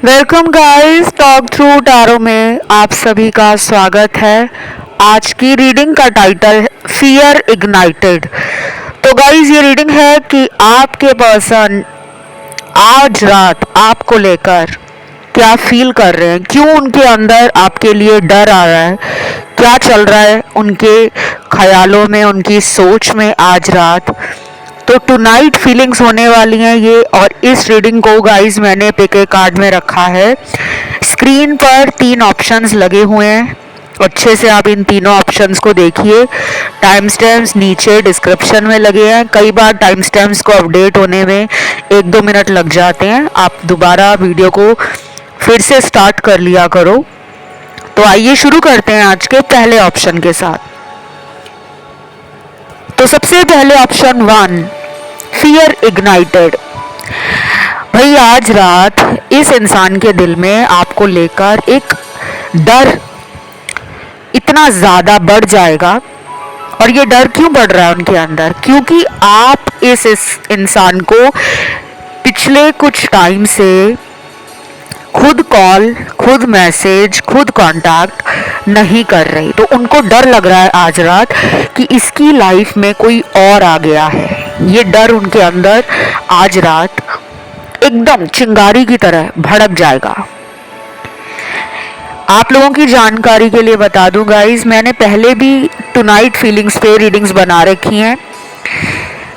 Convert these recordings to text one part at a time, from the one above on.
Welcome guys, talk through tarot में आप सभी का स्वागत है। आज की रीडिंग का टाइटल है फियर इग्नाइटेड। तो गाइस ये रीडिंग है कि आपके पर्सन आज रात आपको लेकर क्या फील कर रहे हैं, क्यों उनके अंदर आपके लिए डर आ रहा है, क्या चल रहा है उनके ख्यालों में, उनकी सोच में आज रात। तो टुनाइट फीलिंग्स होने वाली हैं ये। और इस रीडिंग को गाइस मैंने पिक ए कार्ड में रखा है। स्क्रीन पर 3 ऑप्शंस लगे हुए हैं, अच्छे से आप इन तीनों ऑप्शंस को देखिए। टाइम स्टैम्प्स नीचे डिस्क्रिप्शन में लगे हैं। कई बार टाइम स्टैम्प्स को अपडेट होने में 1-2 मिनट लग जाते हैं, आप दोबारा वीडियो को फिर से स्टार्ट कर लिया करो। तो आइए शुरू करते हैं आज के पहले ऑप्शन के साथ। तो सबसे पहले ऑप्शन 1, फियर इग्नाइटेड। भाई आज रात इस इंसान के दिल में आपको लेकर एक डर इतना ज़्यादा बढ़ जाएगा। और ये डर क्यों बढ़ रहा है उनके अंदर? क्योंकि आप इस इंसान को पिछले कुछ टाइम से खुद कॉल, खुद मैसेज, खुद कांटेक्ट नहीं कर रही। तो उनको डर लग रहा है आज रात कि इसकी लाइफ में कोई और आ गया है। ये डर उनके अंदर आज रात एकदम चिंगारी की तरह भड़क जाएगा। आप लोगों की जानकारी के लिए बता दूं गाइस, मैंने पहले भी टुनाइट फीलिंग्स पे रीडिंग्स बना रखी हैं।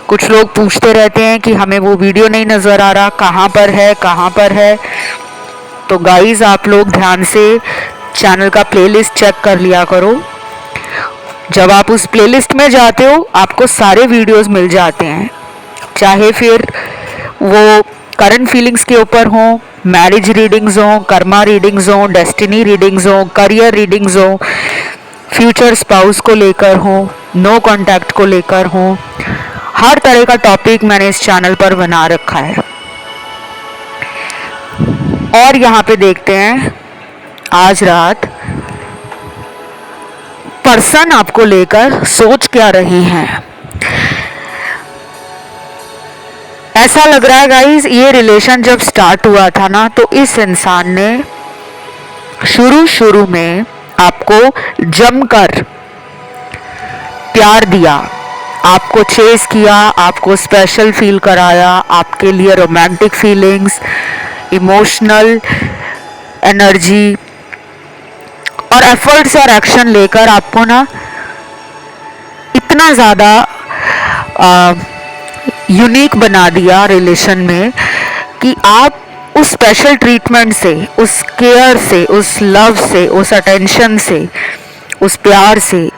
कुछ लोग पूछते रहते हैं कि हमें वो वीडियो नहीं नज़र आ रहा, कहाँ पर है, कहाँ पर है। तो गाइस आप लोग ध्यान से चैनल का प्लेलिस्ट चेक कर लिया करो। जब आप उस प्लेलिस्ट में जाते हो आपको सारे वीडियोस मिल जाते हैं, चाहे फिर वो करंट फीलिंग्स के ऊपर हो, मैरिज रीडिंग्स हो, कर्मा रीडिंग्स हो, डेस्टिनी रीडिंग्स हो, करियर रीडिंग्स हो, फ्यूचर स्पाउस को लेकर हो, नो कांटेक्ट को लेकर हो। हर तरह का टॉपिक मैंने इस चैनल पर बना रखा है। और यहाँ पे देखते हैं आज रात पर्सन आपको लेकर सोच क्या रहे हैं। ऐसा लग रहा है गाइस, ये रिलेशन जब स्टार्ट हुआ था ना, तो इस इंसान ने शुरू में आपको जमकर प्यार दिया, आपको चेस किया, आपको स्पेशल फील कराया, आपके लिए रोमांटिक फीलिंग्स, इमोशनल एनर्जी और एफर्ट्स और एक्शन लेकर आपको ना इतना ज़्यादा यूनिक बना दिया रिलेशन में कि आप उस स्पेशल ट्रीटमेंट से, उस केयर से, उस लव से, उस अटेंशन से, उस प्यार से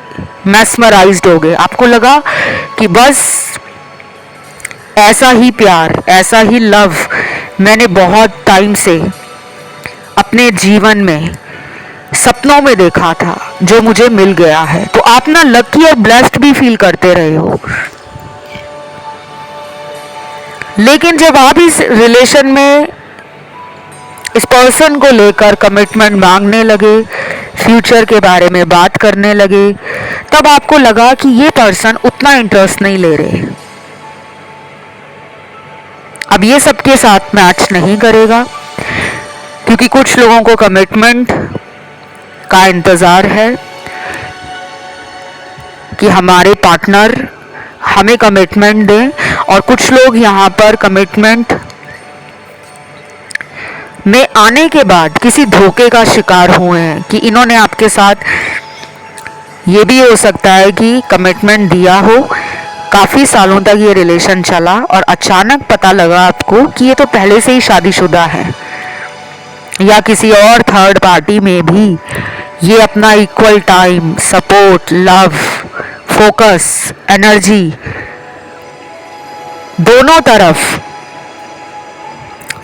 मैस्मराइज्ड हो गए। आपको लगा कि बस ऐसा ही प्यार, ऐसा ही लव मैंने बहुत टाइम से अपने जीवन में सपनों में देखा था, जो मुझे मिल गया है। तो आप ना लकी और ब्लेस्ड भी फील करते रहे हो। लेकिन जब आप इस रिलेशन में इस पर्सन को लेकर कमिटमेंट मांगने लगे, फ्यूचर के बारे में बात करने लगे, तब आपको लगा कि ये पर्सन उतना इंटरेस्ट नहीं ले रहे। अब ये सबके साथ मैच नहीं करेगा, क्योंकि कुछ लोगों को कमिटमेंट का इंतज़ार है कि हमारे पार्टनर हमें कमिटमेंट दें, और कुछ लोग यहाँ पर कमिटमेंट में आने के बाद किसी धोखे का शिकार हुए हैं कि इन्होंने आपके साथ, ये भी हो सकता है कि कमिटमेंट दिया हो, काफ़ी सालों तक ये रिलेशन चला और अचानक पता लगा आपको कि ये तो पहले से ही शादीशुदा है, या किसी और थर्ड पार्टी में भी ये अपना equal time, support, love, focus, energy दोनों तरफ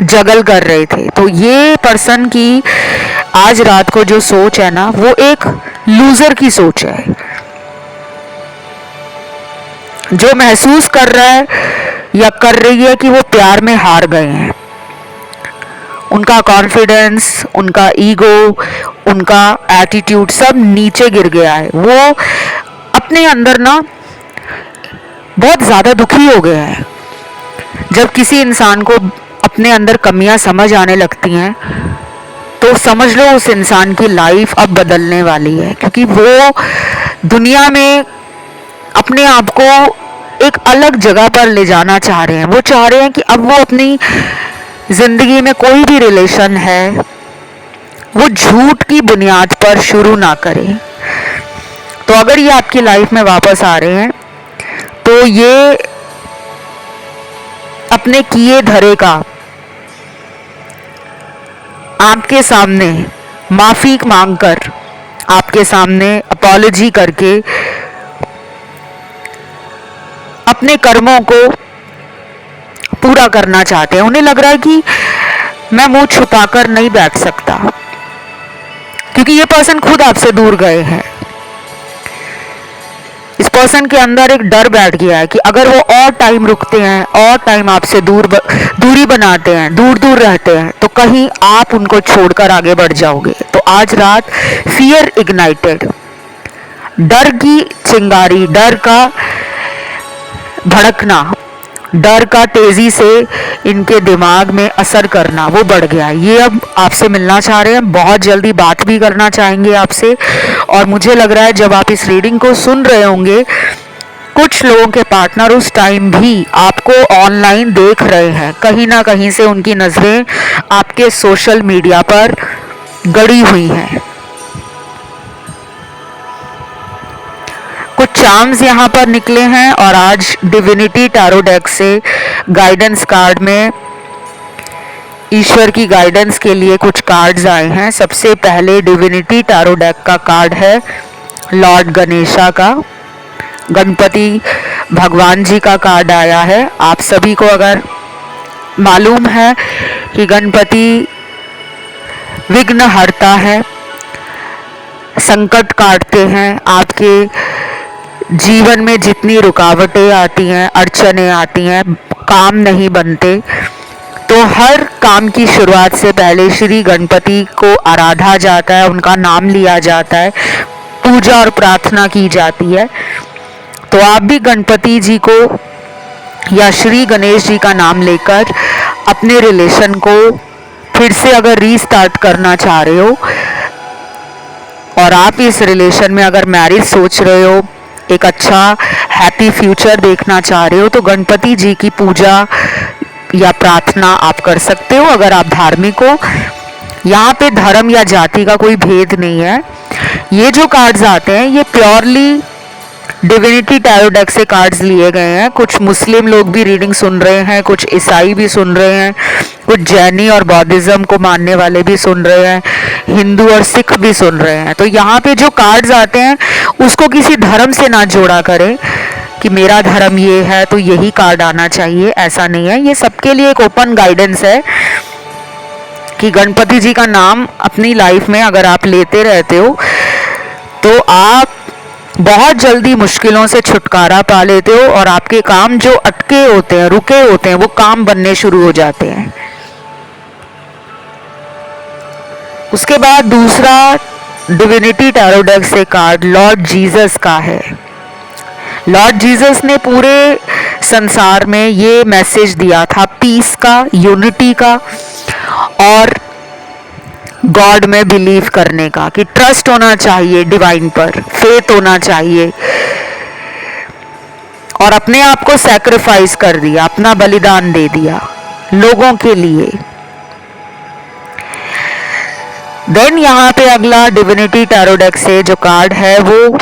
जगल कर रहे थे। तो ये पर्सन की आज रात को जो सोच है ना, वो एक लूजर की सोच है, जो महसूस कर रहा है या कर रही है कि वो प्यार में हार गए हैं। उनका कॉन्फिडेंस, उनका ईगो, उनका एटीट्यूड सब नीचे गिर गया है। वो अपने अंदर ना बहुत ज़्यादा दुखी हो गए हैं। जब किसी इंसान को अपने अंदर कमियां समझ आने लगती हैं तो समझ लो उस इंसान की लाइफ अब बदलने वाली है, क्योंकि वो दुनिया में अपने आप को एक अलग जगह पर ले जाना चाह रहे हैं। वो चाह रहे हैं कि अब वो अपनी जिंदगी में कोई भी रिलेशन है वो झूठ की बुनियाद पर शुरू ना करें। तो अगर ये आपकी लाइफ में वापस आ रहे हैं तो ये अपने किए धरे का आपके सामने माफी मांगकर, आपके सामने अपॉलॉजी करके अपने कर्मों को पूरा करना चाहते हैं। उन्हें लग रहा है कि मैं मुंह छुपाकर नहीं बैठ सकता, क्योंकि ये पर्सन खुद आपसे दूर गए हैं। इस पर्सन के अंदर एक डर बैठ गया है कि अगर वो और टाइम रुकते हैं और टाइम आपसे दूरी बनाते हैं, दूर दूर रहते हैं, तो कहीं आप उनको छोड़कर आगे बढ़ जाओगे। तो आज रात फियर इग्नाइटेड, डर की चिंगारी, डर का भड़कना, डर का तेजी से इनके दिमाग में असर करना वो बढ़ गया। ये अब आपसे मिलना चाह रहे हैं, बहुत जल्दी बात भी करना चाहेंगे आपसे। और मुझे लग रहा है जब आप इस रीडिंग को सुन रहे होंगे, कुछ लोगों के पार्टनर उस टाइम भी आपको ऑनलाइन देख रहे हैं। कहीं ना कहीं से उनकी नजरें आपके सोशल मीडिया पर गड़ी हुई हैं। कुछ चार्म्स यहाँ पर निकले हैं और आज डिविनिटी टैरो डेक से गाइडेंस कार्ड में ईश्वर की गाइडेंस के लिए कुछ कार्ड्स आए हैं। सबसे पहले डिविनिटी टैरो डेक का कार्ड है लॉर्ड गणेशा का, गणपति भगवान जी का कार्ड आया है। आप सभी को अगर मालूम है कि गणपति विघ्न हरता है, संकट काटते हैं, आपके जीवन में जितनी रुकावटें आती हैं, अड़चनें आती हैं, काम नहीं बनते, तो हर काम की शुरुआत से पहले श्री गणपति को आराधा जाता है, उनका नाम लिया जाता है, पूजा और प्रार्थना की जाती है। तो आप भी गणपति जी को या श्री गणेश जी का नाम लेकर अपने रिलेशन को फिर से अगर रीस्टार्ट करना चाह रहे हो और आप इस रिलेशन में अगर मैरिज सोच रहे हो, एक अच्छा हैप्पी फ्यूचर देखना चाह रहे हो, तो गणपति जी की पूजा या प्रार्थना आप कर सकते हो अगर आप धार्मिक हो। यहाँ पे धर्म या जाति का कोई भेद नहीं है। ये जो कार्ड्स आते हैं ये प्योरली डिविनिटी टैरो डेक से कार्ड्स लिए गए हैं। कुछ मुस्लिम लोग भी रीडिंग सुन रहे हैं, कुछ ईसाई भी सुन रहे हैं, कुछ जैनी और बौद्धिज्म को मानने वाले भी सुन रहे हैं, हिंदू और सिख भी सुन रहे हैं। तो यहाँ पे जो कार्ड्स आते हैं उसको किसी धर्म से ना जोड़ा करें कि मेरा धर्म ये है तो यही कार्ड आना चाहिए, ऐसा नहीं है। ये सबके लिए एक ओपन गाइडेंस है कि गणपति जी का नाम अपनी लाइफ में अगर आप लेते रहते हो तो आप बहुत जल्दी मुश्किलों से छुटकारा पा लेते हो और आपके काम जो अटके होते हैं, रुके होते हैं, वो काम बनने शुरू हो जाते हैं। उसके बाद दूसरा डिविनिटी टैरो डेक से कार्ड लॉर्ड जीसस का है। लॉर्ड जीसस ने पूरे संसार में ये मैसेज दिया था पीस का, यूनिटी का और गॉड में बिलीव करने का, कि ट्रस्ट होना चाहिए डिवाइन पर, फेथ होना चाहिए, और अपने आप को सैक्रिफाइस कर दिया, अपना बलिदान दे दिया लोगों के लिए। देन यहाँ पे अगला डिविनिटी टैरो डेक से जो कार्ड है वो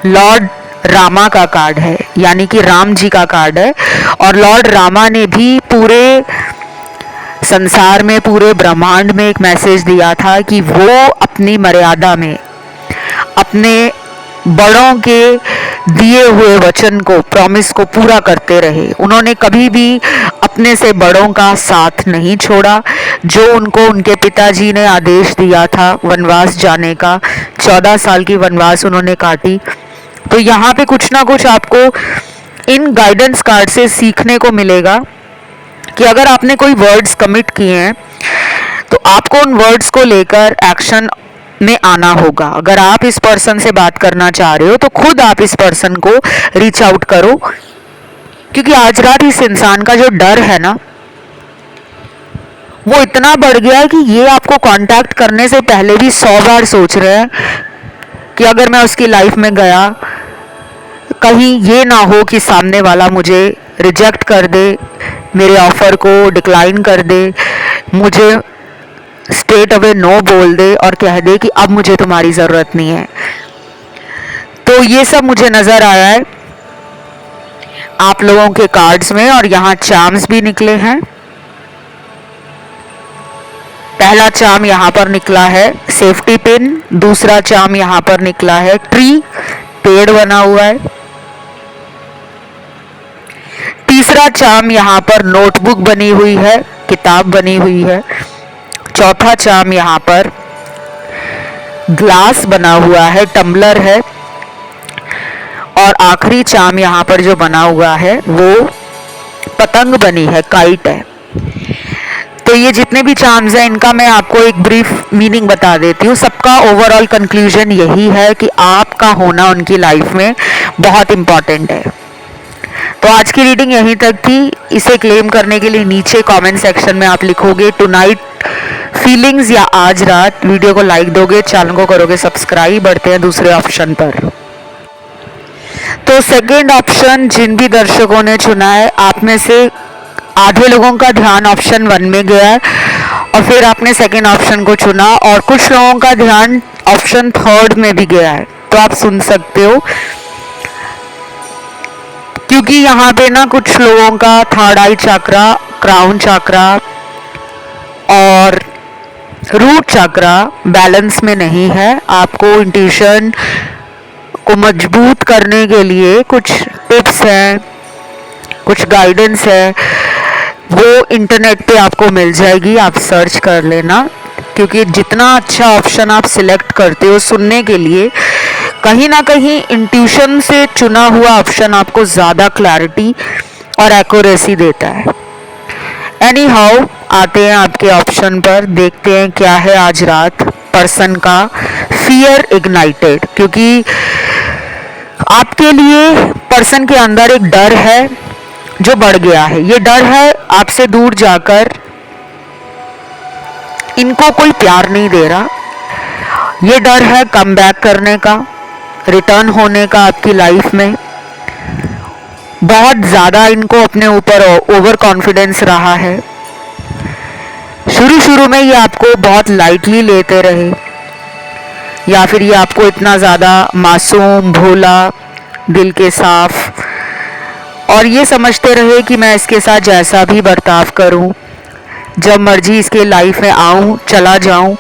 लॉर्ड रामा का कार्ड है, यानी कि राम जी का कार्ड है। और लॉर्ड रामा ने भी पूरे संसार में, पूरे ब्रह्मांड में एक मैसेज दिया था कि वो अपनी मर्यादा में अपने बड़ों के दिए हुए वचन को, प्रॉमिस को पूरा करते रहे। उन्होंने कभी भी अपने से बड़ों का साथ नहीं छोड़ा। जो उनको उनके पिताजी ने आदेश दिया था वनवास जाने का, 14 साल की वनवास उन्होंने काटी। तो यहाँ पे कुछ ना कुछ आपको इन गाइडेंस कार्ड से सीखने को मिलेगा कि अगर आपने कोई वर्ड्स कमिट किए हैं तो आपको उन वर्ड्स को लेकर एक्शन में आना होगा। अगर आप इस पर्सन से बात करना चाह रहे हो तो खुद आप इस पर्सन को रीच आउट करो, क्योंकि आज रात इस इंसान का जो डर है ना वो इतना बढ़ गया है कि ये आपको कांटेक्ट करने से पहले भी 100 बार सोच रहे हैं कि अगर मैं उसकी लाइफ में गया, कहीं ये ना हो कि सामने वाला मुझे रिजेक्ट कर दे, मेरे ऑफ़र को डिक्लाइन कर दे, मुझे स्ट्रेट अवे नो बोल दे और कह दे कि अब मुझे तुम्हारी ज़रूरत नहीं है। तो ये सब मुझे नज़र आया है आप लोगों के कार्ड्स में, और यहाँ चार्म्स भी निकले हैं। पहला चार्म यहाँ पर निकला है सेफ्टी पिन, दूसरा चार्म यहाँ पर निकला है ट्री, पेड़ बना हुआ है। तीसरा चार्म यहाँ पर नोटबुक बनी हुई है, किताब बनी हुई है। चौथा चार्म यहाँ पर ग्लास बना हुआ है, टम्बलर है। और आखिरी चार्म यहाँ पर जो बना हुआ है वो पतंग बनी है, काइट है। तो ये जितने भी चार्म्स हैं इनका मैं आपको एक ब्रीफ मीनिंग बता देती हूँ। सबका ओवरऑल कंक्लूजन यही है कि आपका होना उनकी लाइफ में बहुत इम्पॉर्टेंट है। तो आज की रीडिंग यहीं तक थी। इसे क्लेम करने के लिए नीचे कमेंट सेक्शन में आप लिखोगे टुनाइट फीलिंग्स या आज रात, वीडियो को लाइक दोगे, चैनल को करोगे सब्सक्राइब। बढ़ते हैं दूसरे ऑप्शन पर। तो सेकेंड ऑप्शन जिन भी दर्शकों ने चुना है, आप में से आधे लोगों का ध्यान ऑप्शन 1 में गया है और फिर आपने सेकेंड ऑप्शन को चुना, और कुछ लोगों का ध्यान ऑप्शन 3 में भी गया है। तो आप सुन सकते हो, क्योंकि यहाँ पे ना कुछ लोगों का थर्ड आई चक्रा, क्राउन चक्रा और रूट चक्रा बैलेंस में नहीं है। आपको इंट्यूशन को मजबूत करने के लिए कुछ टिप्स हैं, कुछ गाइडेंस है, वो इंटरनेट पे आपको मिल जाएगी, आप सर्च कर लेना। क्योंकि जितना अच्छा ऑप्शन आप सिलेक्ट करते हो सुनने के लिए, कहीं ना कहीं इंट्यूशन से चुना हुआ ऑप्शन आपको ज़्यादा क्लैरिटी और एक्यूरेसी देता है। एनी हाउ, आते हैं आपके ऑप्शन पर, देखते हैं क्या है आज रात पर्सन का फियर इग्नाइटेड। क्योंकि आपके लिए पर्सन के अंदर एक डर है जो बढ़ गया है। ये डर है आपसे दूर जाकर इनको कोई प्यार नहीं दे रहा। ये डर है कम बैक करने का, रिटर्न होने का आपकी लाइफ में। बहुत ज़्यादा इनको अपने ऊपर ओवर कॉन्फिडेंस रहा है। शुरू में ये आपको बहुत लाइटली लेते रहे, या फिर ये आपको इतना ज़्यादा मासूम, भोला, दिल के साफ, और ये समझते रहे कि मैं इसके साथ जैसा भी बर्ताव करूं, जब मर्जी इसके लाइफ में आऊं, चला जाऊं,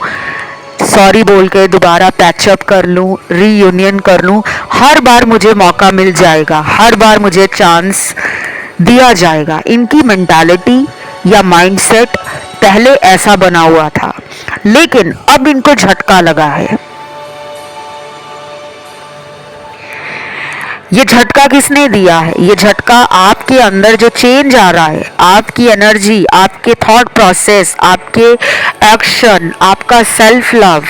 सॉरी बोल के दोबारा पैचअप कर लूं, रीयूनियन कर लूं, हर बार मुझे मौका मिल जाएगा, हर बार मुझे चांस दिया जाएगा। इनकी मेंटालिटी या माइंडसेट पहले ऐसा बना हुआ था, लेकिन अब इनको झटका लगा है। ये झटका किसने दिया है? ये झटका आपके अंदर जो चेंज आ रहा है, आपकी एनर्जी, आपके थॉट प्रोसेस, आपके एक्शन, आपका सेल्फ लव,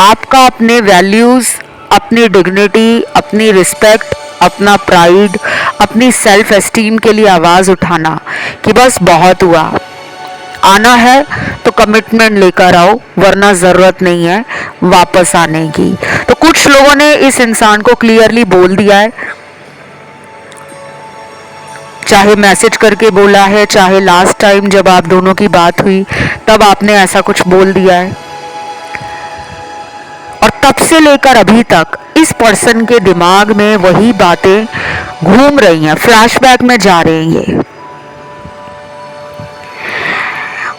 आपका अपने वैल्यूज, अपनी डिग्निटी, अपनी रिस्पेक्ट, अपना प्राइड, अपनी सेल्फ एस्टीम के लिए आवाज़ उठाना कि बस बहुत हुआ, आना है तो कमिटमेंट लेकर आओ, वरना ज़रूरत नहीं है वापस आने की। तो कुछ लोगों ने इस इंसान को क्लियरली बोल दिया है, चाहे मैसेज करके बोला है, चाहे लास्ट टाइम जब आप दोनों की बात हुई तब आपने ऐसा कुछ बोल दिया है, और तब से लेकर अभी तक इस पर्सन के दिमाग में वही बातें घूम रही हैं, फ्लैशबैक में जा रही हैं।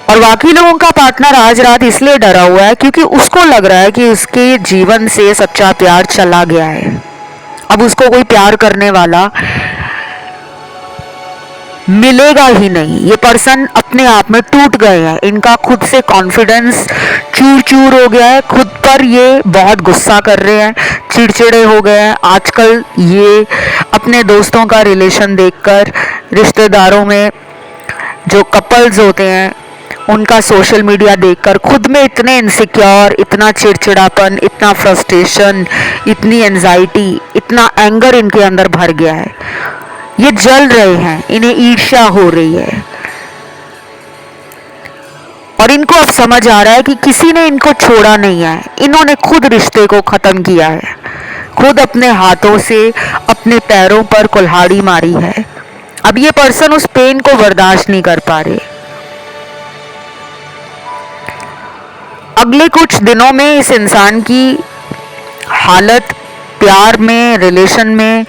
और बाकी लोगों का पार्टनर आज रात इसलिए डरा हुआ है क्योंकि उसको लग रहा है कि उसके जीवन से सच्चा प्यार चला गया है। अब उसको कोई प्यार करने वाला मिलेगा ही नहीं। ये पर्सन अपने आप में टूट गए हैं, इनका खुद से कॉन्फिडेंस चूर चूर हो गया है, खुद पर ये बहुत गुस्सा कर रहे हैं, चिड़चिड़े हो गए हैं। आजकल ये अपने दोस्तों का रिलेशन देखकर, रिश्तेदारों में जो कपल्स होते हैं उनका सोशल मीडिया देखकर खुद में इतने इनसिक्योर, इतना चिड़चिड़ापन, इतना फ्रस्ट्रेशन, इतनी एंजाइटी, इतना एंगर इनके अंदर भर गया है। ये जल रहे हैं, इन्हें ईर्ष्या हो रही है। और इनको अब समझ आ रहा है कि किसी ने इनको छोड़ा नहीं है, इन्होंने खुद रिश्ते को ख़त्म किया है, खुद अपने हाथों से अपने पैरों पर कुल्हाड़ी मारी है। अब ये पर्सन उस पेन को बर्दाश्त नहीं कर पा रहे। अगले कुछ दिनों में इस इंसान की हालत प्यार में, रिलेशन में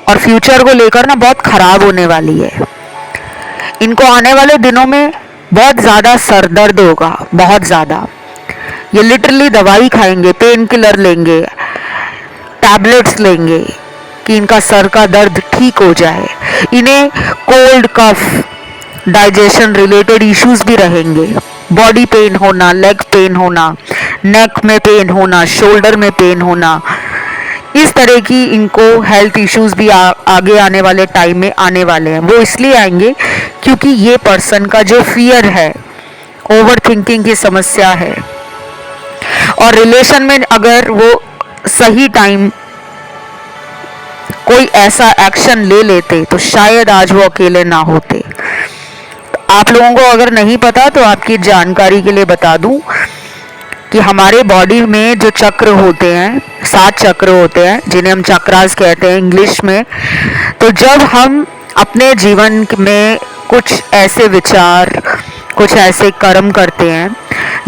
और फ्यूचर को लेकर ना बहुत ख़राब होने वाली है। इनको आने वाले दिनों में बहुत ज़्यादा सर दर्द होगा, बहुत ज़्यादा। ये लिटरली दवाई खाएंगे, पेन किलर लेंगे, टैबलेट्स लेंगे कि इनका सर का दर्द ठीक हो जाए। इन्हें कोल्ड, कफ, डाइजेशन रिलेटेड इश्यूज भी रहेंगे। बॉडी पेन होना, लेग पेन होना, नेक में पेन होना, शोल्डर में पेन होना, इस तरह की इनको हेल्थ इश्यूज भी आगे आने वाले टाइम में आने वाले हैं। वो इसलिए आएंगे क्योंकि ये पर्सन का जो फियर है, ओवर थिंकिंग की समस्या है, और रिलेशन में अगर वो सही टाइम कोई ऐसा एक्शन ले लेते तो शायद आज वो अकेले ना होते। आप लोगों को अगर नहीं पता तो आपकी जानकारी के लिए बता दूं कि हमारे बॉडी में जो चक्र होते हैं, 7 चक्र होते हैं जिन्हें हम चक्रास कहते हैं इंग्लिश में। तो जब हम अपने जीवन में कुछ ऐसे विचार, कुछ ऐसे कर्म करते हैं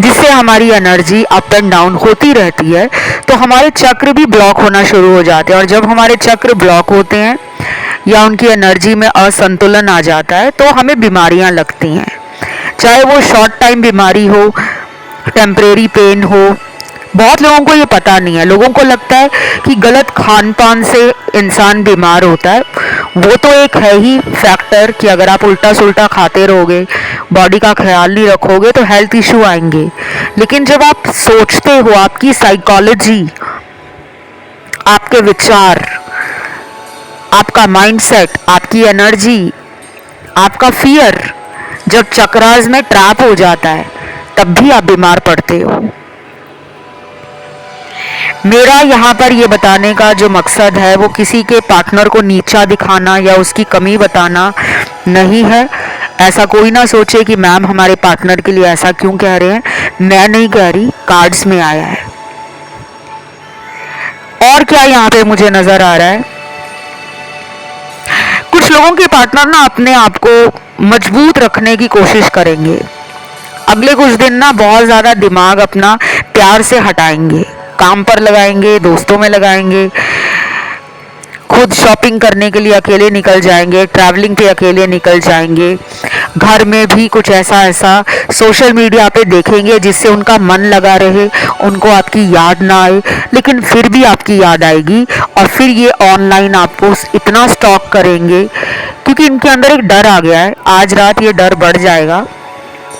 जिससे हमारी एनर्जी अप एंड डाउन होती रहती है, तो हमारे चक्र भी ब्लॉक होना शुरू हो जाते हैं। और जब हमारे चक्र ब्लॉक होते हैं या उनकी एनर्जी में असंतुलन आ जाता है तो हमें बीमारियां लगती हैं, चाहे वो शॉर्ट टाइम बीमारी हो, टेम्परेरी पेन हो। बहुत लोगों को ये पता नहीं है, लोगों को लगता है कि गलत खान पान से इंसान बीमार होता है। वो तो एक है ही फैक्टर कि अगर आप उल्टा सुल्टा खाते रहोगे, बॉडी का ख्याल नहीं रखोगे तो हेल्थ इशू आएंगे। लेकिन जब आप सोचते हो, आपकी साइकोलॉजी, आपके विचार, आपका माइंडसेट, आपकी एनर्जी, आपका फियर जब चक्रास में ट्रैप हो जाता है तब भी आप बीमार पड़ते हो। मेरा यहाँ पर ये बताने का जो मकसद है वो किसी के पार्टनर को नीचा दिखाना या उसकी कमी बताना नहीं है। ऐसा कोई ना सोचे कि मैम हमारे पार्टनर के लिए ऐसा क्यों कह रहे हैं। मैं नहीं कह रही, कार्ड्स में आया है। और क्या यहाँ पे मुझे नजर आ रहा है, कुछ लोगों के पार्टनर ना अपने आप को मजबूत रखने की कोशिश करेंगे। अगले कुछ दिन ना बहुत ज़्यादा दिमाग अपना प्यार से हटाएंगे, काम पर लगाएंगे, दोस्तों में लगाएंगे, खुद शॉपिंग करने के लिए अकेले निकल जाएंगे, ट्रैवलिंग पे अकेले निकल जाएंगे। घर में भी कुछ ऐसा सोशल मीडिया पे देखेंगे जिससे उनका मन लगा रहे, उनको आपकी याद ना आए, लेकिन फिर भी आपकी याद आएगी। और फिर ये ऑनलाइन आपको इतना स्टॉक करेंगे क्योंकि इनके अंदर एक डर आ गया है। आज रात ये डर बढ़ जाएगा।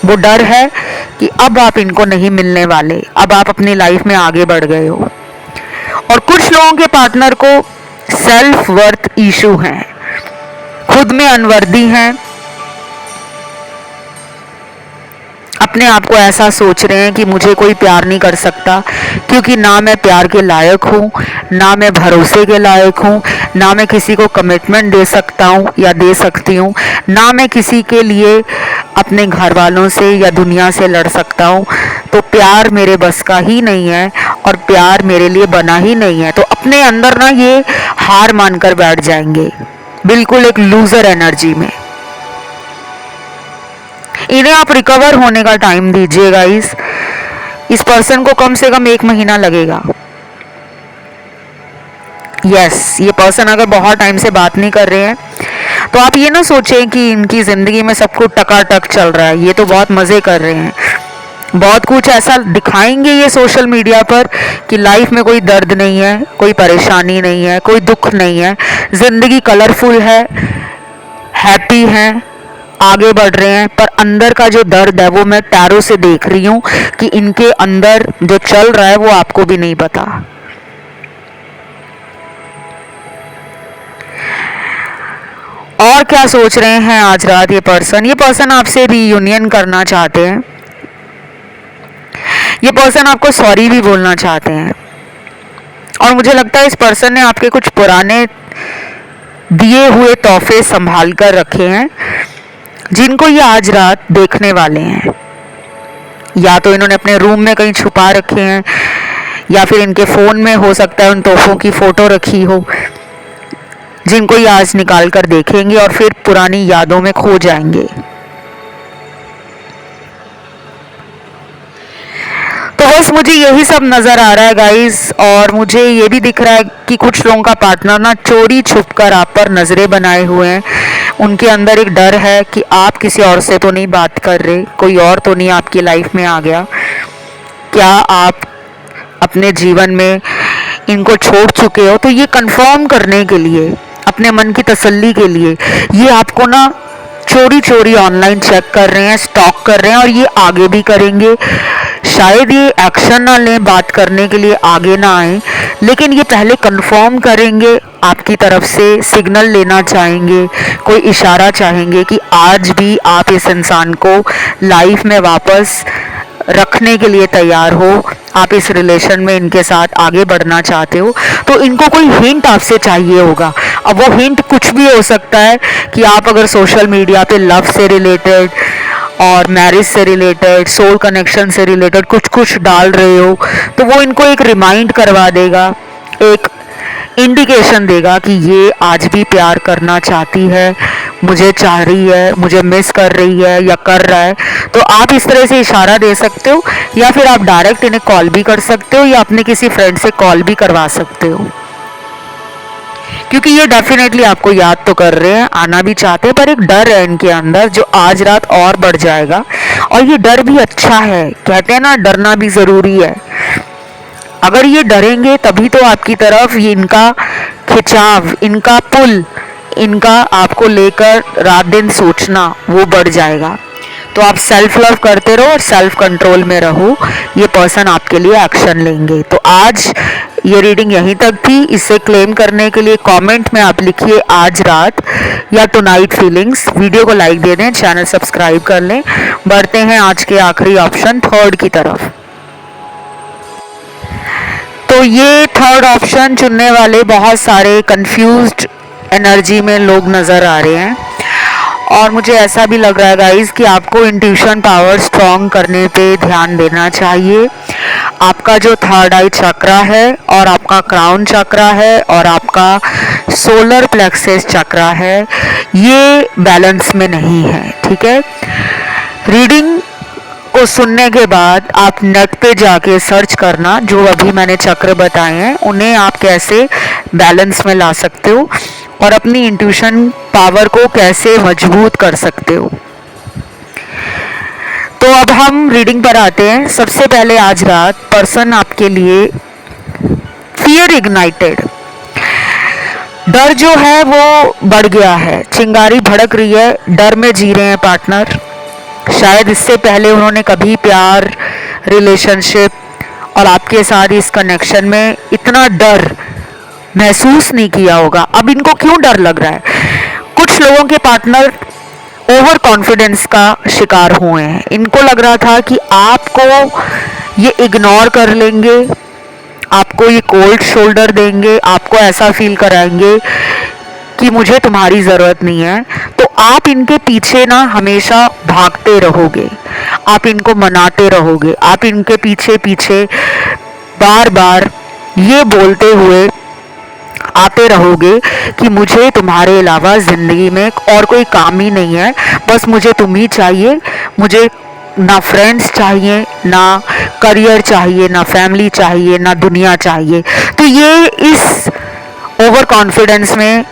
वो डर है कि अब आप इनको नहीं मिलने वाले, अब आप अपनी लाइफ में आगे बढ़ गए हो। और कुछ लोगों के पार्टनर को सेल्फ वर्थ इशू है, खुद में अनवर्दी हैं, अपने आप को ऐसा सोच रहे हैं कि मुझे कोई प्यार नहीं कर सकता क्योंकि ना मैं प्यार के लायक हूँ, ना मैं भरोसे के लायक हूँ, ना मैं किसी को कमिटमेंट दे सकता हूँ या दे सकती हूँ, ना मैं किसी के लिए अपने घर वालों से या दुनिया से लड़ सकता हूँ। तो प्यार मेरे बस का ही नहीं है और प्यार मेरे लिए बना ही नहीं है। तो अपने अंदर ना ये हार मानकर बैठ जाएंगे, बिल्कुल एक लूजर एनर्जी में। इन्हें आप रिकवर होने का टाइम दीजिए गाइस। इस पर्सन को कम से कम 1 महीना लगेगा। यस, ये पर्सन अगर बहुत टाइम से बात नहीं कर रहे हैं तो आप ये ना सोचें कि इनकी ज़िंदगी में सब कुछ टकाटक चल रहा है, ये तो बहुत मज़े कर रहे हैं। बहुत कुछ ऐसा दिखाएंगे ये सोशल मीडिया पर कि लाइफ में कोई दर्द नहीं है, कोई परेशानी नहीं है, कोई दुख नहीं है, ज़िंदगी कलरफुल है, हैप्पी है, आगे बढ़ रहे हैं। पर अंदर का जो दर्द है वो मैं टैरो से देख रही हूँ कि इनके अंदर जो चल रहा है वो आपको भी नहीं पता। और क्या सोच रहे हैं आज रात ये पर्सन आपसे रीयूनियन करना चाहते हैं। ये पर्सन आपको सॉरी भी बोलना चाहते हैं। और मुझे लगता है इस पर्सन ने आपके कुछ पुराने दिए हुए तोहफे संभाल कर रखे हैं जिनको ये आज रात देखने वाले हैं। या तो इन्होंने अपने रूम में कहीं छुपा रखे हैं, या फिर इनके फ़ोन में हो सकता है उन तोहफों की फ़ोटो रखी हो, जिनको ये आज निकाल कर देखेंगे और फिर पुरानी यादों में खो जाएंगे। तो बस मुझे यही सब नज़र आ रहा है गाइस, और मुझे ये भी दिख रहा है कि कुछ लोगों का पार्टनर ना चोरी छुप कर आप पर नज़रें बनाए हुए हैं। उनके अंदर एक डर है कि आप किसी और से तो नहीं बात कर रहे, कोई और तो नहीं आपकी लाइफ में आ गया। क्या आप अपने जीवन में इनको छोड़ चुके हो? तो ये कंफर्म करने के लिए, अपने मन की तसल्ली के लिए, ये आपको ना चोरी चोरी ऑनलाइन चेक कर रहे हैं, स्टॉक कर रहे हैं, और ये आगे भी करेंगे। शायद ये एक्शन ना लें, बात करने के लिए आगे ना आए, लेकिन ये पहले कंफर्म करेंगे, आपकी तरफ से सिग्नल लेना चाहेंगे, कोई इशारा चाहेंगे कि आज भी आप इस इंसान को लाइफ में वापस रखने के लिए तैयार हो, आप इस रिलेशन में इनके साथ आगे बढ़ना चाहते हो। तो इनको कोई हिंट आपसे चाहिए होगा। अब वो हिंट कुछ भी हो सकता है कि आप अगर सोशल मीडिया पे लव से रिलेटेड और मैरिज से रिलेटेड, सोल कनेक्शन से रिलेटेड कुछ कुछ डाल रहे हो, तो वो इनको एक रिमाइंड करवा देगा, एक इंडिकेशन देगा कि ये आज भी प्यार करना चाहती है, मुझे चाह रही है, मुझे मिस कर रही है या कर रहा है। तो आप इस तरह से इशारा दे सकते हो, या फिर आप डायरेक्ट इन्हें कॉल भी कर सकते हो, या अपने किसी फ्रेंड से कॉल भी करवा सकते हो, क्योंकि ये डेफिनेटली आपको याद तो कर रहे हैं, आना भी चाहते हैं, पर एक डर है इनके अंदर जो आज रात और बढ़ जाएगा। और ये डर भी अच्छा है, कहते हैं ना डरना भी ज़रूरी है। अगर ये डरेंगे तभी तो आपकी तरफ ये इनका खिंचाव, इनका पुल, इनका आपको लेकर रात दिन सोचना वो बढ़ जाएगा। तो आप सेल्फ लव करते रहो और सेल्फ कंट्रोल में रहो, ये पर्सन आपके लिए एक्शन लेंगे। तो आज ये रीडिंग यहीं तक थी। इसे क्लेम करने के लिए कमेंट में आप लिखिए आज रात या टुनाइट फीलिंग्स। वीडियो को लाइक दे दें, चैनल सब्सक्राइब कर लें। बढ़ते हैं आज के आखिरी ऑप्शन थर्ड की तरफ। तो ये थर्ड ऑप्शन चुनने वाले बहुत सारे कंफ्यूज्ड एनर्जी में लोग नज़र आ रहे हैं, और मुझे ऐसा भी लग रहा है गाइस कि आपको इंट्यूशन पावर स्ट्रॉन्ग करने पे ध्यान देना चाहिए। आपका जो थर्ड आई चक्रा है, और आपका क्राउन चक्रा है, और आपका सोलर प्लेक्सस चक्रा है, ये बैलेंस में नहीं है। ठीक है, रीडिंग को सुनने के बाद आप नेट पे जाके सर्च करना, जो अभी मैंने चक्र बताए हैं उन्हें आप कैसे बैलेंस में ला सकते हो और अपनी इंट्यूशन पावर को कैसे मजबूत कर सकते हो। तो अब हम रीडिंग पर आते हैं। सबसे पहले आज रात पर्सन आपके लिए फियर इग्नाइटेड, डर जो है वो बढ़ गया है, चिंगारी भड़क रही है, डर में जी रहे हैं पार्टनर। शायद इससे पहले उन्होंने कभी प्यार, रिलेशनशिप और आपके साथ इस कनेक्शन में इतना डर महसूस नहीं किया होगा। अब इनको क्यों डर लग रहा है? कुछ लोगों के पार्टनर ओवर कॉन्फिडेंस का शिकार हुए हैं। इनको लग रहा था कि आपको ये इग्नोर कर लेंगे, आपको ये कोल्ड शोल्डर देंगे, आपको ऐसा फील कराएंगे कि मुझे तुम्हारी ज़रूरत नहीं है। तो आप इनके पीछे ना हमेशा भागते रहोगे, आप इनको मनाते रहोगे, आप इनके पीछे पीछे बार बार ये बोलते हुए आते रहोगे कि मुझे तुम्हारे अलावा ज़िंदगी में और कोई काम ही नहीं है, बस मुझे तुम ही चाहिए। मुझे ना फ्रेंड्स चाहिए, ना करियर चाहिए, ना फैमिली चाहिए, ना दुनिया चाहिए। तो ये इस ओवर कॉन्फिडेंस में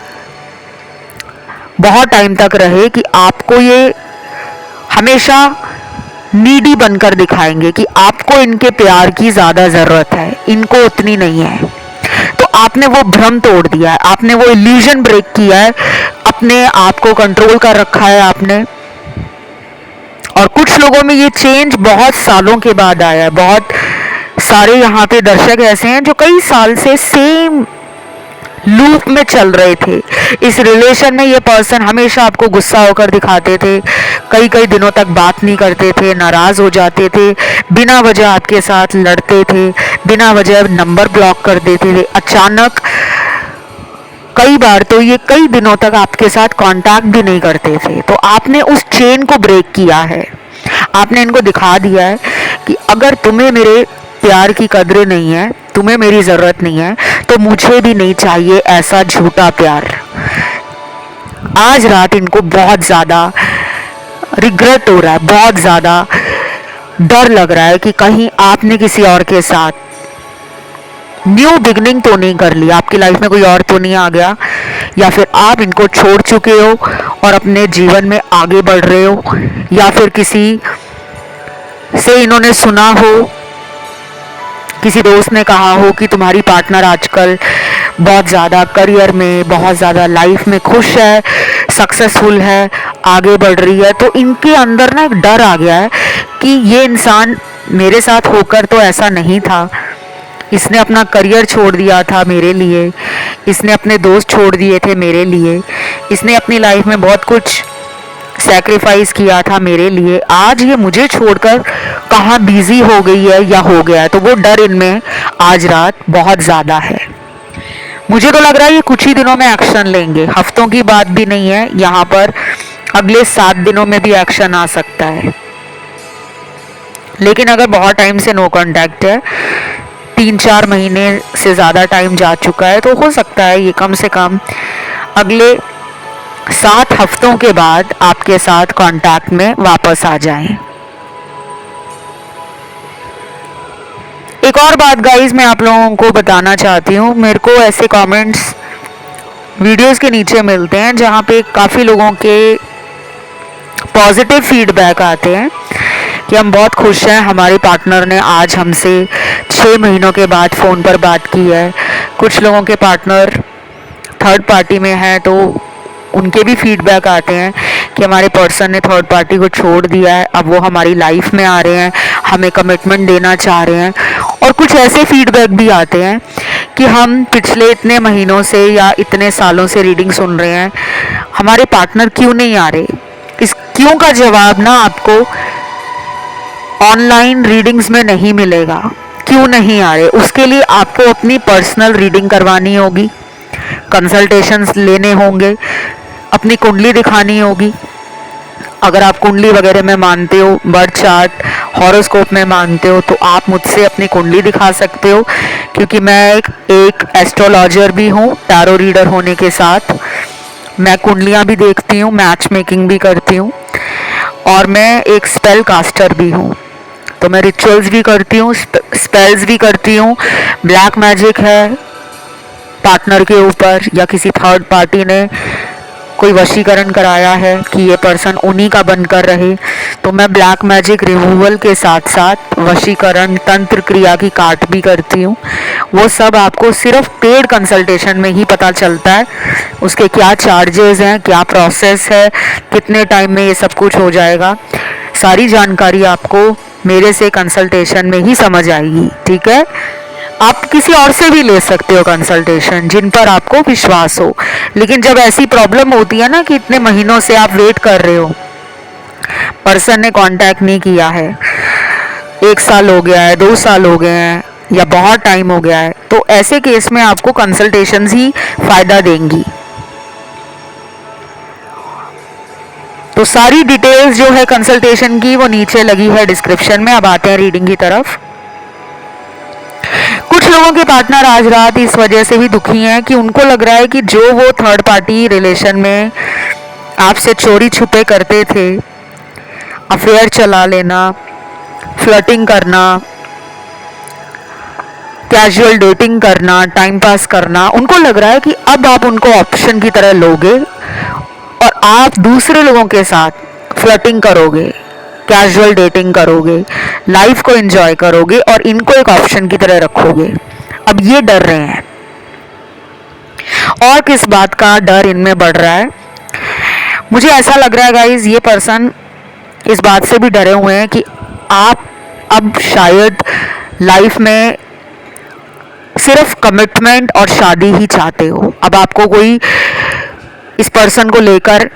बहुत टाइम तक रहे कि आपको ये हमेशा नीडी बनकर दिखाएंगे कि आपको इनके प्यार की ज़्यादा ज़रूरत है, इनको उतनी नहीं है। तो आपने वो भ्रम तोड़ दिया है, आपने वो इल्यूजन ब्रेक किया है, अपने आप को कंट्रोल कर रखा है आपने। और कुछ लोगों में ये चेंज बहुत सालों के बाद आया है। बहुत सारे यहाँ पे दर्शक ऐसे हैं जो कई साल से सेम लूप में चल रहे थे। इस रिलेशन में ये पर्सन हमेशा आपको गुस्सा होकर दिखाते थे, कई कई दिनों तक बात नहीं करते थे, नाराज़ हो जाते थे, बिना वजह आपके साथ लड़ते थे, बिना वजह नंबर ब्लॉक कर देते थे। अचानक कई बार तो ये कई दिनों तक आपके साथ कांटेक्ट भी नहीं करते थे। तो आपने उस चेन को ब्रेक किया है, आपने इनको दिखा दिया है कि अगर तुम्हें मेरे प्यार की कद्र नहीं है, तुम्हें मेरी ज़रूरत नहीं है, तो मुझे भी नहीं चाहिए ऐसा झूठा प्यार। आज रात इनको बहुत ज़्यादा रिग्रेट हो रहा है, बहुत ज़्यादा डर लग रहा है कि कहीं आपने किसी और के साथ न्यू बिगनिंग तो नहीं कर ली, आपकी लाइफ में कोई और तो नहीं आ गया, या फिर आप इनको छोड़ चुके हो और अपने जीवन में आगे बढ़ रहे हो, या फिर किसी से इन्होंने सुना हो, किसी दोस्त ने कहा हो कि तुम्हारी पार्टनर आजकल बहुत ज़्यादा करियर में, बहुत ज़्यादा लाइफ में खुश है, सक्सेसफुल है, आगे बढ़ रही है। तो इनके अंदर ना एक डर आ गया है कि ये इंसान मेरे साथ होकर तो ऐसा नहीं था, इसने अपना करियर छोड़ दिया था मेरे लिए, इसने अपने दोस्त छोड़ दिए थे मेरे लिए, इसने अपनी लाइफ में बहुत कुछ सैक्रिफाइस किया था मेरे लिए, आज ये मुझे छोड़कर कहाँ बिजी हो गई है या हो गया है। तो वो डर इनमें आज रात बहुत ज़्यादा है। मुझे तो लग रहा है ये कुछ ही दिनों में एक्शन लेंगे, हफ्तों की बात भी नहीं है, यहाँ पर अगले 7 दिनों में भी एक्शन आ सकता है। लेकिन अगर बहुत टाइम से नो कांटेक्ट है, 3-4 महीने से ज़्यादा टाइम जा चुका है, तो हो सकता है ये कम से कम अगले 7 हफ्तों के बाद आपके साथ कांटेक्ट में वापस आ जाएं। एक और बात गाइस मैं आप लोगों को बताना चाहती हूँ, मेरे को ऐसे कमेंट्स वीडियोस के नीचे मिलते हैं जहाँ पे काफ़ी लोगों के पॉजिटिव फीडबैक आते हैं कि हम बहुत खुश हैं, हमारे पार्टनर ने आज हमसे 6 महीनों के बाद फ़ोन पर बात की है। कुछ लोगों के पार्टनर थर्ड पार्टी में हैं, तो उनके भी फीडबैक आते हैं कि हमारे पर्सन ने थर्ड पार्टी को छोड़ दिया है, अब वो हमारी लाइफ में आ रहे हैं, हमें कमिटमेंट देना चाह रहे हैं। और कुछ ऐसे फीडबैक भी आते हैं कि हम पिछले इतने महीनों से या इतने सालों से रीडिंग सुन रहे हैं, हमारे पार्टनर क्यों नहीं आ रहे। इस क्यों का जवाब ना आपको ऑनलाइन रीडिंग्स में नहीं मिलेगा। क्यों नहीं आ रहे, उसके लिए आपको अपनी पर्सनल रीडिंग करवानी होगी, कंसल्टेशंस लेने होंगे, अपनी कुंडली दिखानी होगी। अगर आप कुंडली वगैरह में मानते हो, बर्थ चार्ट, हॉरोस्कोप में मानते हो, तो आप मुझसे अपनी कुंडली दिखा सकते हो, क्योंकि मैं एक एस्ट्रोलॉजर भी हूँ, टैरो रीडर होने के साथ मैं कुंडलियाँ भी देखती हूँ, मैच मेकिंग भी करती हूँ, और मैं एक स्पेल कास्टर भी हूँ। तो मैं रिचुअल्स भी करती हूँ, स्पेल्स भी करती हूँ। ब्लैक मैजिक है पार्टनर के ऊपर, या किसी थर्ड पार्टी ने कोई वशीकरण कराया है कि ये पर्सन उन्हीं का बनकर रहे, तो मैं ब्लैक मैजिक रिमूवल के साथ साथ वशीकरण तंत्र क्रिया की काट भी करती हूँ। वो सब आपको सिर्फ पेड कंसल्टेशन में ही पता चलता है, उसके क्या चार्जेस हैं, क्या प्रोसेस है, कितने टाइम में ये सब कुछ हो जाएगा, सारी जानकारी आपको मेरे से कंसल्टेशन में ही समझ आएगी। ठीक है, आप किसी और से भी ले सकते हो कंसल्टेशन जिन पर आपको विश्वास हो, लेकिन जब ऐसी प्रॉब्लम होती है ना कि इतने महीनों से आप वेट कर रहे हो, पर्सन ने कांटेक्ट नहीं किया है, 1 साल हो गया है, 2 साल हो गए हैं, या बहुत टाइम हो गया है, तो ऐसे केस में आपको कंसल्टेशंस ही फायदा देंगी। तो सारी डिटेल्स जो है कंसल्टेशन की वो नीचे लगी है डिस्क्रिप्शन में। अब आते हैं रीडिंग की तरफ। कुछ लोगों के पार्टनर आज रात इस वजह से भी दुखी हैं कि उनको लग रहा है कि जो वो थर्ड पार्टी रिलेशन में आपसे चोरी छुपे करते थे, अफेयर चला लेना, फ्लर्टिंग करना, कैजुअल डेटिंग करना, टाइम पास करना, उनको लग रहा है कि अब आप उनको ऑप्शन की तरह लोगे और आप दूसरे लोगों के साथ फ्लर्टिंग करोगे, कैजुअल डेटिंग करोगे, लाइफ को एंजॉय करोगे और इनको एक ऑप्शन की तरह रखोगे। अब ये डर रहे हैं। और किस बात का डर इनमें बढ़ रहा है, मुझे ऐसा लग रहा है गाइज, ये पर्सन इस बात से भी डरे हुए हैं कि आप अब शायद लाइफ में सिर्फ कमिटमेंट और शादी ही चाहते हो। अब आपको कोई इस पर्सन को लेकर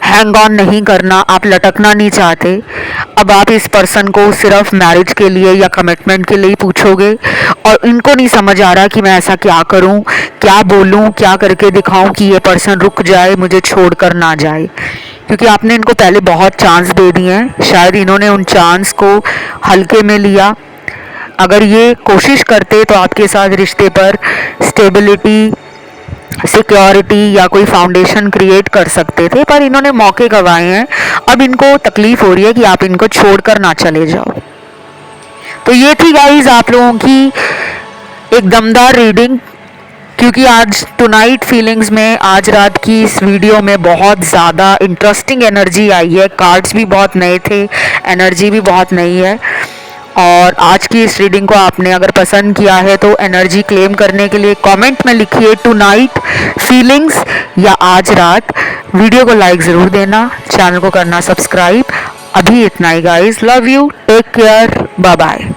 हैंग ऑन नहीं करना, आप लटकना नहीं चाहते। अब आप इस पर्सन को सिर्फ मैरिज के लिए या कमिटमेंट के लिए ही पूछोगे, और इनको नहीं समझ आ रहा कि मैं ऐसा क्या करूं, क्या बोलूं, क्या करके दिखाऊं कि ये पर्सन रुक जाए, मुझे छोड़कर ना जाए। क्योंकि आपने इनको पहले बहुत चांस दे दिए हैं, शायद इन्होंने उन चांस को हल्के में लिया। अगर ये कोशिश करते तो आपके साथ रिश्ते पर स्टेबिलिटी, सिक्योरिटी या कोई फाउंडेशन क्रिएट कर सकते थे, पर इन्होंने मौके गंवाए हैं। अब इनको तकलीफ हो रही है कि आप इनको छोड़कर ना चले जाओ। तो ये थी गाइस आप लोगों की एक दमदार रीडिंग, क्योंकि आज टुनाइट फीलिंग्स में आज रात की इस वीडियो में बहुत ज़्यादा इंटरेस्टिंग एनर्जी आई है। कार्ड्स भी बहुत नए थे, एनर्जी भी बहुत नई है। और आज की इस रीडिंग को आपने अगर पसंद किया है तो एनर्जी क्लेम करने के लिए कमेंट में लिखिए टुनाइट फीलिंग्स या आज रात। वीडियो को लाइक ज़रूर देना, चैनल को करना सब्सक्राइब। अभी इतना ही guys, love you, take care, bye bye.